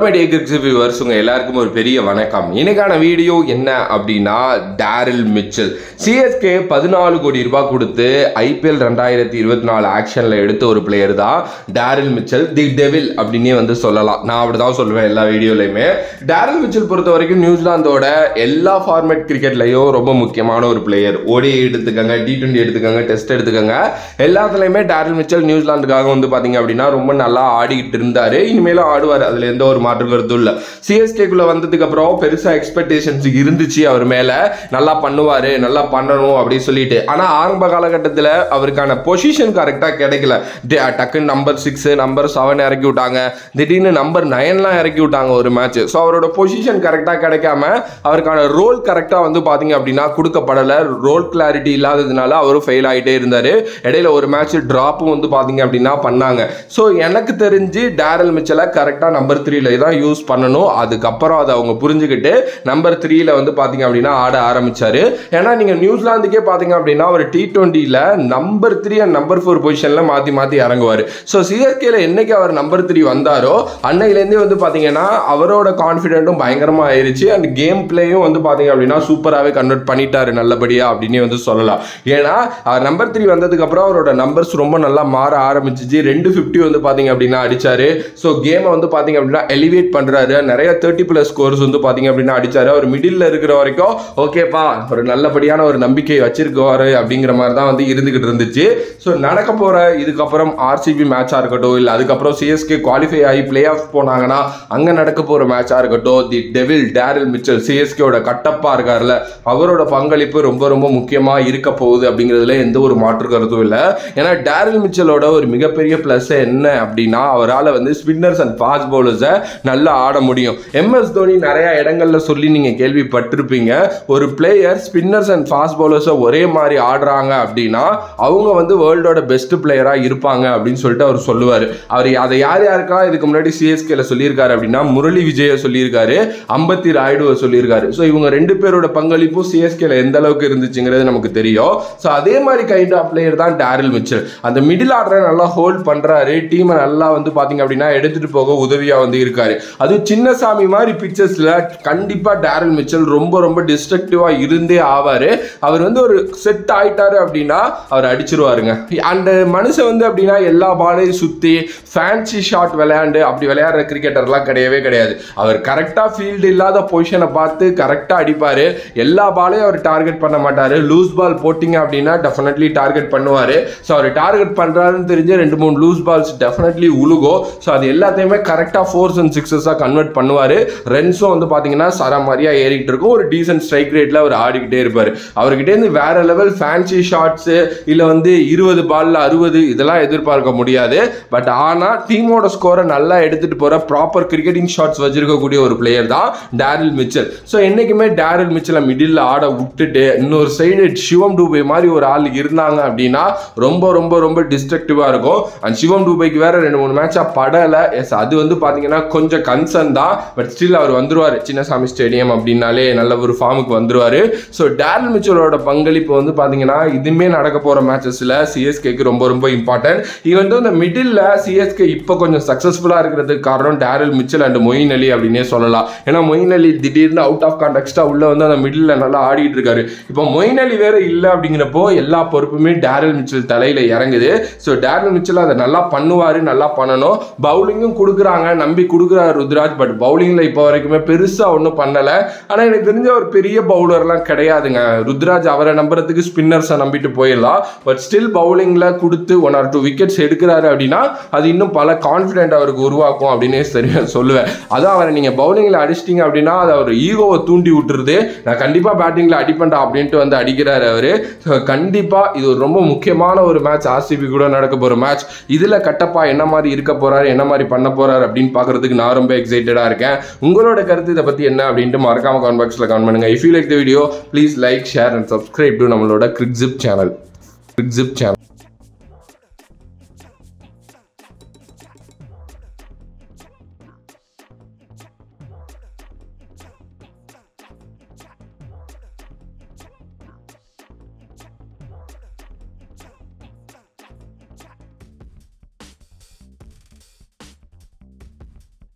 Viewers உங்க எல்லாருக்கும் ஒரு பெரிய வணக்கம். இன்னைக்கான வீடியோ என்ன அப்படின்னா, டேரில் மிச்சல் சிஎஸ்கே 14 கோடி ரூபாய் கொடுத்து IPL 2024 ஆக்ஷன்ல எடுத்த ஒரு பிளேயர் தான் டேரில் மிச்சல். தி டெவில் அப்படின்னே வந்து சொல்லலாம். நான் அப்படிதான் சொல்லுவேன் எல்லா வீடியோலையுமே. டேரில் மிச்சல் பொறுத்த வரைக்கும் நியூசிலாந்தோட எல்லா ஃபார்மேட் கிரிக்கெட்லையும் ரொம்ப முக்கியமான ஒரு பிளேயர். ODI எடுத்துக்கங்க, T20 எடுத்துக்கங்க, டெஸ்ட் எடுத்துக்கங்க, எல்லாத்துலயுமே டேரில் மிச்சல் நியூசிலாந்துக்காக வந்து பாத்தீங்க அப்படின்னா ரொம்ப நல்லா ஆடிக்கிட்டு இருந்தாரு. இனிமேலும் ஆடுவார், அதுல எந்த ஒரு மாற்று கருத்தும் இல்ல. சிஎஸ்கேக்குள்ள வந்ததுக்கு அப்புறம் பெருசா எக்ஸ்பெக்டேஷன்ஸ் இருந்துச்சு அவர் மேல, நல்லா பண்ணுவாரு, நல்லா பண்ணணும் அப்படின்னு சொல்லிட்டு. ஆனா ஆரம்ப காலகட்டத்தில் அவருக்கான பொசிஷன் கரெக்டா கிடைக்கல. டக்குன்னு நம்பர் 6 நம்பர் 7 இறக்கி விட்டாங்க, திடீர்னு நம்பர் 9 இறக்கி விட்டாங்க ஒரு மேட்ச். ஸோ அவரோட பொசிஷன் கரெக்டா கிடைக்காம அவருக்கான ரோல் கரெக்டா வந்து பாத்தீங்க அப்படின்னா கொடுக்கப்படல. ரோல் கிளாரிட்டி இல்லாததுனால அவரும் ஃபெயில் ஆகிட்டே இருந்தாரு. இடையில ஒரு மேட்ச் டிராப்பும் வந்து பாத்தீங்க அப்படின்னா பண்ணாங்க. ஸோ எனக்கு தெரிஞ்சு டேரில் மிச்சலை கரெக்டா நம்பர் 3 தான் யூஸ் பண்ணணும். அதுக்கப்புறம் அதை அவங்க புரிஞ்சுக்கிட்டு நம்பர் 3 வந்து பாத்தீங்க அப்படின்னா ஆட ஆரம்பிச்சாரு. ஏன்னா நீங்க நியூசிலாந்துக்கே பாத்தீங்க அப்படின்னா ஒரு T20ல நம்பர் 3 அண்ட் நம்பர் 4 பொசிஷன்ல மாத்தி மாத்தி இறங்குவாரு. ஸோ சிஎஸ்கேல என்னைக்கு அவர் நம்பர் 3 வந்தாரோ அன்னையிலேருந்தே வந்து பாத்தீங்கன்னா அவரோட கான்ஃபிடென்ட்டும் பயங்கரமா ஆயிருச்சு. அண்ட் கேம் பிளேயும் வந்து பாத்தீங்க அப்படின்னா சூப்பராகவே கன்வெர்ட் பண்ணிட்டாரு நல்லபடியா அப்படின்னு வந்து சொல்லலாம். ஏன்னா நம்பர் 3 வந்ததுக்கு அப்புறம் அவரோட நம்பர்ஸ் ரொம்ப நல்லா மாற ஆரம்பிச்சிச்சு. 250 வந்து பாத்தீங்க அப்படின்னா அடிச்சாரு. ஸோ கேமை வந்து பாத்தீங்க அப்படின்னா எலிவேட் பண்றாரு. நிறைய 30+ ஸ்கோர்ஸ் வந்து பாத்தீங்க அப்படின்னா அடிச்சாரு. அவர் மிடில் இருக்கிற வரைக்கும் ஓகேப்பா ஒரு நல்லபடியான ஒரு நம்பிக்கை வச்சிருக்காரு அப்படிங்கிற மாதிரி தான் வந்து இருந்துகிட்டு இருந்துச்சு. ஸோ நடக்க போற இதுக்கப்புறம் RCB மேட்சா இருக்கட்டும், இல்லை அதுக்கப்புறம் சிஎஸ்கே குவாலிஃபை ஆகி பிளே ஆஃப் போனாங்கன்னா அங்க நடக்க போற மேட்சா இருக்கட்டும், தி டெவில் டேரில் மிச்சல் சிஎஸ்கேவோட கட்டப்பா இருக்காருல்ல, அவரோட பங்களிப்பு ரொம்ப ரொம்ப முக்கியமா இருக்க போகுது அப்படிங்கிறதுல எந்த ஒரு மாற்று கருத்தும் இல்லை. ஏன்னா டேரில் மிச்சலோட ஒரு மிகப்பெரிய பிளஸ் என்ன அப்படின்னா அவரால் வந்து ஸ்பின்னர்ஸ் அண்ட் ஃபாஸ்ட் பவுலர்ஸை நல்லா ஆட முடியும். MS தோனி நிறைய இடங்கள்ல சொல்லி நீங்க கேள்விப்பட்டிருப்பீங்க, ஒரு பிளேயர் ஸ்பின்னர்ஸ் அண்ட் ஃபாஸ்ட் பவுலர்ஸை ஒரே மாதிரி ஆடுறாங்க அப்படின்னா அவங்க வந்து வேர்ல்டோட பெஸ்ட் பிளேயரா இருப்பாங்க அப்படின்னு சொல்லிட்டு அவர் சொல்லுவார். அவர் அதை யார் யாருக்கா இதுக்கு முன்னாடி சிஎஸ்கேல சொல்லியிருக்காரு அப்படின்னா முரளி விஜய சொல்லியிருக்காரு, அம்பத்தி ராயுடுவை சொல்லியிருக்காரு. ஸோ இவங்க 2 பேரோட பங்களிப்பும் சிஎஸ்கேல எந்த அளவுக்கு இருந்துச்சுங்கிறது நமக்கு தெரியும். ஸோ அதே மாதிரி கைண்ட் ஆஃப் பிளேயர் தான் டேரில் மிச்சல். அந்த மிடில் ஆர்டரை நல்லா ஹோல்ட் பண்றாரு, டீமை நல்லா வந்து பாத்தீங்க அப்படின்னா எடுத்துட்டு போக உதவியா வந்து இருக்காரு. அது சின்னசாமி மாதிரி பிக்சர்ஸ்ல கண்டிப்பா டேரில் மிச்சல் ரொம்ப ரொம்ப டிஸ்ட்ரக்டிவா இருந்தே ஆவாரு. அவர் வந்து ஒரு செட் ஆயிட்டாரு அப்படின்னா அவர் அடிச்சிருவாருங்க. அந்த மனுஷன் வந்து அப்படின்னா எல்லா பாலையும் சுத்தி ஃபேன்சி ஷாட் விளையாண்டு அப்படி விளையாடுற கிரிக்கெட்டர்லாம் கிடையவே கிடையாது. அவர் கரெக்டா ஃபீல்டு இல்லாத பொசிஷனை பார்த்து கரெக்டா அடிப்பாரு. எல்லா பாலையும் அவர் டார்கெட் பண்ண மாட்டாரு. லூஸ் பால் போட்டிங்க அப்படின்னா டெஃபினெட்லி டார்கெட் பண்ணுவாரு. ஸோ அவர் டார்கெட் பண்றாருன்னு தெரிஞ்சு 2-3 லூஸ் பால்ஸ் டெஃபினெட்லி உழுகும். ஸோ அது எல்லாத்தையுமே கரெக்டா 4s and 6s கன்வெர்ட் பண்ணுவாரு. ரன்ஸும் வந்து பாத்தீங்கன்னா சரமாரியா ஏறிக்கிட்டு இருக்கும். ஒரு டீசன்ட் ஸ்ட்ரைக் ரேட்ல அவர் ஆடிக்கிட்டே இருப்பாரு. அவர்கிட்ட இருந்து வேற லெவல் ஃபேன்சி ஷாட்ஸ் இல்ல வந்து 20 பால்ல 60 இதெல்லாம் எதிர்பார்க்க முடியாது. பட் ஆனா டீமோட ஸ்கோரை நல்லா எடுத்துட்டு போற ப்ராப்பர் கிரிக்கெட்டிங் ஷாட்ஸ் வச்சிருக்கக்கூடிய ஒரு பிளேயர் தான் டேரில் மிச்சல். ஸோ என்னைக்குமே டேரில் மிச்சலை மிடில் ஆட விட்டுட்டு இன்னொரு சைடு சிவம் டூபே மாதிரி ஒரு ஆள் இருந்தாங்க அப்படின்னா ரொம்ப ரொம்ப ரொம்ப டிஸ்ட்ரக்டிவா இருக்கும். அண்ட் சிவம் டூபேக்கு வேற 2-3 மேட்சா படல. எஸ் அது வந்து பாத்தீங்கன்னா கொஞ்சம் கன்சர்ன் தான். பட் ஸ்டில் அவர் வந்துருவாரு. சின்னசாமி ஸ்டேடியம் அப்படின்னாலே நல்ல ஒரு ஃபார்முக்கு வந்துருவாரு. ஸோ டேரில் மிச்சலோட பங்களிப்பு வந்து பாத்தீங்கன்னா இதுமே நடக்க போற மேட்சஸ்ல சிஎஸ்கேக்கு ரொம்ப ரொம்ப இம்பார்ட்டன்ட். ஈவன் இந்த மிடில் சிஎஸ்கே இப்போ கொஞ்சம் சக்சஸ்ஃபுல்லா இருக்கிறதுக்கு காரணம் டேரில் மிச்சல் அண்ட் மொயின் அலி அப்படின்னே சொல்லலாம். ஏன்னா மொயின் அலி திடீர்னு அவுட் ஆஃப் கான்டெக்ஸ்டா உள்ள வந்து அந்த மிடில் நல்லா ஆடிட்டு இருக்காரு. இப்போ மொயின் அலி வேற இல்லை அப்படிங்கிறப்போ எல்லா பொறுப்புமே டேரில் மிச்சல் தலையில இறங்குது. ஸோ டேரில் மிச்சல் அதை நல்லா பண்ணுவாரு, நல்லா பண்ணணும். பவுலிங்கும் கொடுக்குறாங்க, நம்பி கொடுக்குறாரு ருத்ராஜ். பட் பவுலிங்ல இப்போ வரைக்குமே பெருசா ஒன்றும் பண்ணல. ஆனா எனக்கு தெரிஞ்ச ஒரு பெரிய பவுலர்லாம் கிடையாதுங்க ருத்ராஜ். அவரை நம்புறதுக்கு ஸ்பின்னர்ஸை நம்பிட்டு போயிடலாம். பட் ஸ்டில் பவுலிங்ல கொடுத்து 1 or 2 விக்கெட்ஸ் எடுக்கிறாரு அப்படின்னா அது இன்னும் பல கான்ஃபிடென்ட் அவருக்கு உருவாக்கும் அப்படின்னு சரியா சொல்லுவேன். அதான் அவரை நீங்க பவுலிங்ல அடிச்சிட்டீங்க அப்படின்னா அது அவர் ஈகோவை தூண்டி விட்டுருது. நான் கண்டிப்பா பேட்டிங்ல அடிப்பேன்டா அப்படின்ட்டு வந்து அடிக்கிறாரு அவரு. கண்டிப்பா இது ஒரு ரொம்ப முக்கியமான ஒரு மேட்ச். RCB கூட நடக்க போற மேட்ச். இதுல கட்டப்பா என்ன மாதிரி இருக்க போறாரு, என்ன மாதிரி பண்ண போறாரு அப்படின்னு பாக்குறதுக்கு நான் ரொம்ப எக்ஸைட்டடா இருக்கேன். உங்களோட கருத்து இதை பத்தி என்ன அப்படின்ட்டு மறக்காம கமெண்ட் பாக்ஸ்ல கமெண்ட் பண்ணுங்க. If you like the video, please like, share and subscribe to நம்மளோட கிரிக்ஸிப் சேனல்.